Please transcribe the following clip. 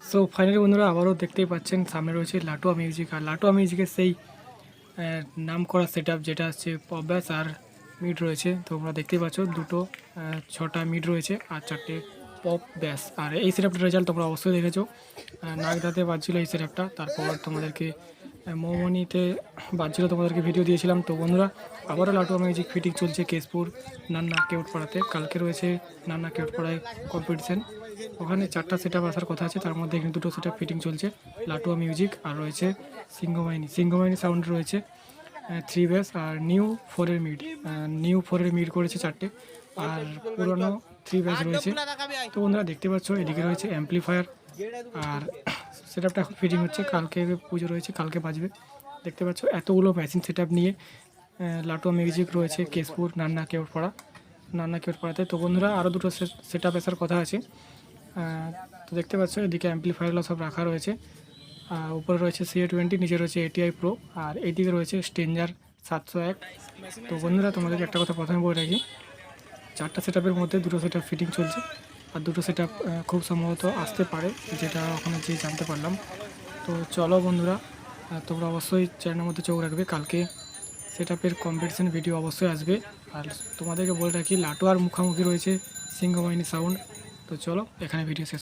So finally বন্ধুরা আবারও দেখতেই পাচ্ছেন সামনে রয়েছে লাটুয়া মিউজিক। আর লাটুয়া মিউজিকের সেই নাম করা সেট আপ যেটা হচ্ছে পপ ব্যাস আর মিড রয়েছে। তোমরা দেখতেই পাচ্ছ দুটো 6টা মিড রয়েছে আর 4টে পপ ব্যাস। আর এই সেট আপটার রেজাল্ট তোমরা অবশ্যই দেখেছো, নাক দাঁতে বাজছিল এই সেট আপটা। তারপর তোমাদেরকে মৌমনিতে বাজছিল, তোমাদেরকে ভিডিও দিয়েছিলাম। তো বন্ধুরা আবারও লাটুয়া মিউজিক ফিটিং চলছে কেশপুর নান্না কেউটপাড়াতে। কালকে রয়েছে নান্না কেউটপাড়ায় কম্পিটিশন, ওখানে 4টা সেট আপ আসার কথা আছে, তার মধ্যে এখানে 2টো সেট আপ ফিটিং চলছে লাটুয়া মিউজিক। আর রয়েছে সিংহবাহিনী সাউন্ড রয়েছে 3 ব্যাস আর নিউ ফোরের মিড করেছে 4টে, আর পুরনো 3 ব্যাস রয়েছে। তো বন্ধুরা দেখতে পাচ্ছ এদিকে রয়েছে অ্যাম্পলিফায়ার, আর সেট আপটা এখন ফিটিং হচ্ছে। কালকে পুজো রয়েছে, কালকে বাজবে। দেখতে পাচ্ছ এতগুলো মেশিন সেট আপ নিয়ে লাটুয়া মিউজিক রয়েছে কেশপুর নান্না কেউটপাড়াতে। তো বন্ধুরা আরও 2টো সেট আপ আসার কথা আছে। তো দেখতে পাচ্ছ এদিকে অ্যাম্পলিফায়ারগুলো সব রাখা রয়েছে। উপরে রয়েছে CA20, নিচে রয়েছে ATI Pro, আর এইদিকে রয়েছে স্টেঞ্জার 701। তো বন্ধুরা তোমাদেরকে একটা কথা প্রথমে বলে রাখি, 4টা সেট আপের মধ্যে 2টো সেট আপ ফিটিং চলছে, আর 2টো সেট আপ খুব সম্ভবত আসতে পারে, যেটা ওখানে যে জানতে পারলাম। তো চলো বন্ধুরা, তোমরা অবশ্যই চ্যানেলের মধ্যে চোখ রাখবে, কালকে সেট আপের কম্পিটিশন ভিডিও অবশ্যই আসবে। আর তোমাদেরকে বলে রাখি লাটুয়ার মুখোমুখি রয়েছে সিংহবাহিনী সাউন্ড। তো চলো এখানে ভিডিও শেষ।